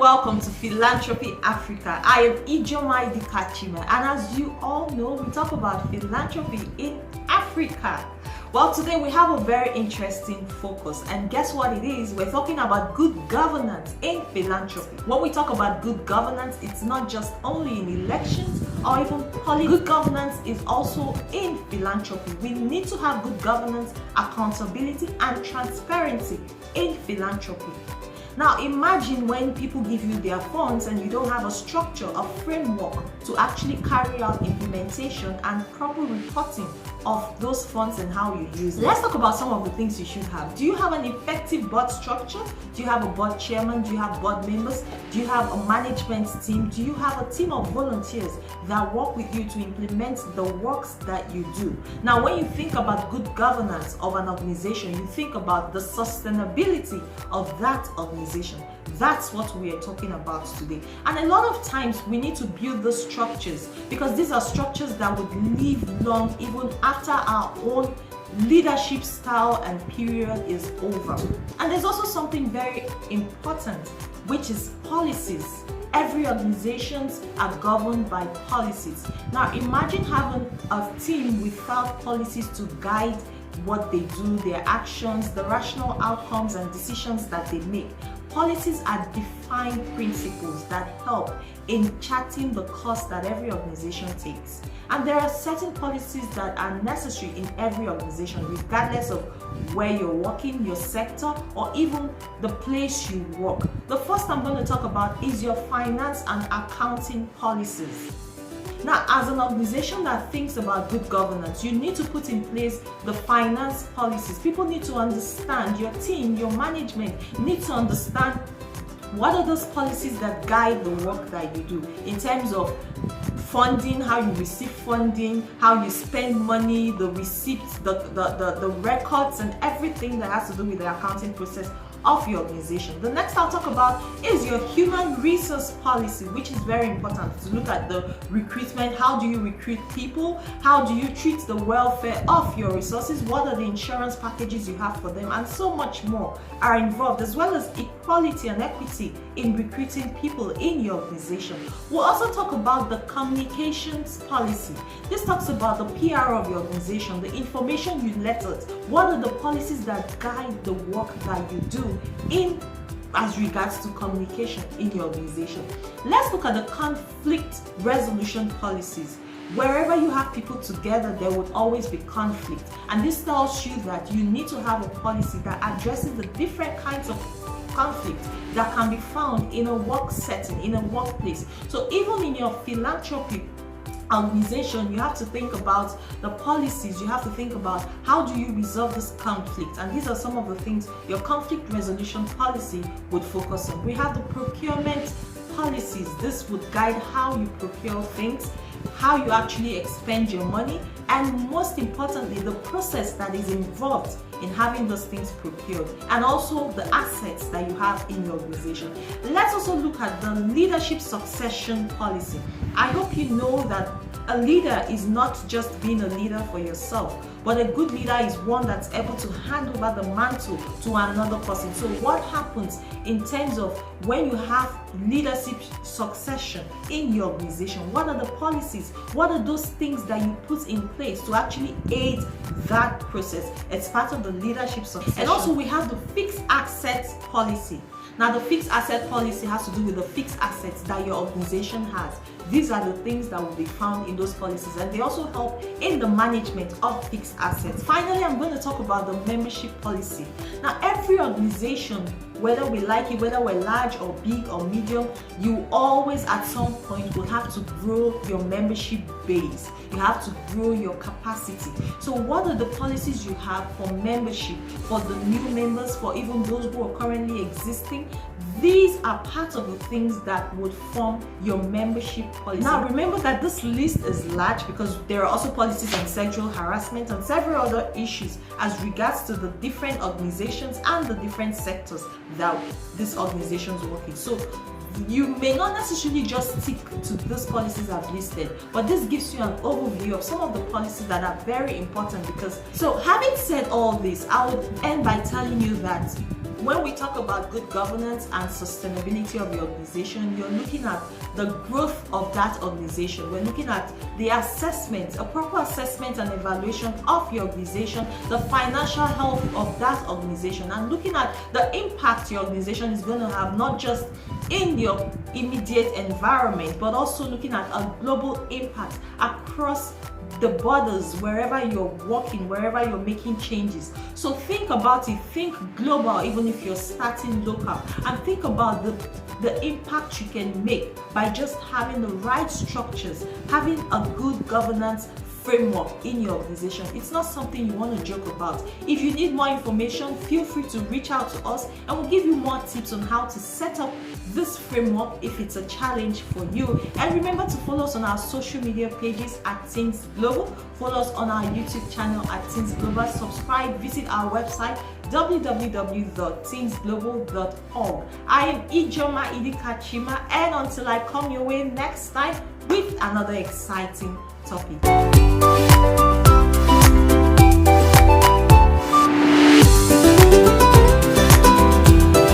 welcome to Philanthropy Africa. I am Ijoma Dikachima, and as you all know, we talk about philanthropy in Africa. Well, today we have a very interesting focus, and guess what it is? We're talking about good governance in philanthropy. When we talk about good governance, it's not just only in elections or even politics. Good governance is also in philanthropy. We need to have good governance, accountability, and transparency in philanthropy. Now imagine when people give you their funds and you don't have a structure, a framework to actually carry out implementation and proper reporting of those funds and how you use them. Let's talk about some of the things you should have. Do you have an effective board structure? Do you have a board chairman? Do you have board members? Do you have a management team? Do you have a team of volunteers that work with you to implement the works that you do? Now, when you think about good governance of an organization, you think about the sustainability of that organization. That's what we are talking about today. And a lot of times we need to build the structures because these are structures that would live long even after our own leadership style and period is over. And there's also something very important, which is policies. Every organizations are governed by policies. Now imagine having a team without policies to guide what they do, their actions, the rational outcomes and decisions that they make. Policies are defined principles that help in charting the course that every organization takes. And there are certain policies that are necessary in every organization, regardless of where you're working, your sector, or even the place you work. The first I'm going to talk about is your finance and accounting policies. Now, as an organization that thinks about good governance, you need to put in place the finance policies. People need to understand, your team, your management need to understand what are those policies that guide the work that you do in terms of funding, how you receive funding, how you spend money, the receipts, the records, and everything that has to do with the accounting process of your organization. The next I'll talk about is your human resource policy, which is very important to look at the recruitment. How do you recruit people? How do you treat the welfare of your resources? What are the insurance packages you have for them? And so much more are involved, as well as equality and equity in recruiting people in your organization. We'll also talk about the communications policy. This talks about the PR of your organization, the information you let out. What are the policies that guide the work that you do in as regards to communication in your organization? Let's look at the conflict resolution policies. Wherever you have people together, there would always be conflict, and this tells you that you need to have a policy that addresses the different kinds of conflict that can be found in a work setting, in a workplace. So even in your philanthropy organization, you have to think about the policies. You have to think about how do you resolve this conflict, and these are some of the things your conflict resolution policy would focus on. We have the procurement policies. This would guide how you procure things, how you actually expend your money, and most importantly, the process that is involved in having those things procured, and also the assets that you have in your organization. Let's also look at the leadership succession policy. I hope you know that a leader is not just being a leader for yourself, but a good leader is one that's able to hand over the mantle to another person. So what happens in terms of when you have leadership succession in your organization? What are the policies? What are those things that you put in place to actually aid that process? It's part of the leadership succession. And also we have the fixed assets policy. Now the fixed asset policy has to do with the fixed assets that your organization has. These are the things that will be found in those policies, and they also help in the management of fixed assets. Finally, I'm going to talk about the membership policy. Now every organization, whether we like it, whether we're large or big or medium, you always at some point will have to grow your membership base. You have to grow your capacity. So what are the policies you have for membership, for the new members, for even those who are currently existing? These are part of the things that would form your membership policy. Now remember that this list is large because there are also policies on sexual harassment and several other issues as regards to the different organizations and the different sectors that these organizations work in. So you may not necessarily just stick to these policies I've listed, but this gives you an overview of some of the policies that are very important. Because, so having said all this, I would end by telling you that when we talk about good governance and sustainability of your organization, you're looking at the growth of that organization. We're looking at the assessment, a proper assessment and evaluation of your organization, the financial health of that organization, and looking at the impact your organization is going to have, not just in your immediate environment, but also looking at a global impact across the borders, wherever you're working, wherever you're making changes. So think about it, think global, even if you're starting local, and think about the impact you can make by just having the right structures, having a good governance framework in your organization. It's not something you want to joke about. If you need more information, feel free to reach out to us and we'll give you more tips on how to set up this framework if it's a challenge for you. And remember to follow us on our social media pages at Teenz Global. Follow us on our YouTube channel at Teenz Global. Subscribe, visit our website www.teenzglobal.org. I am Ijoma Idikachima, and until I come your way next time with another exciting topic.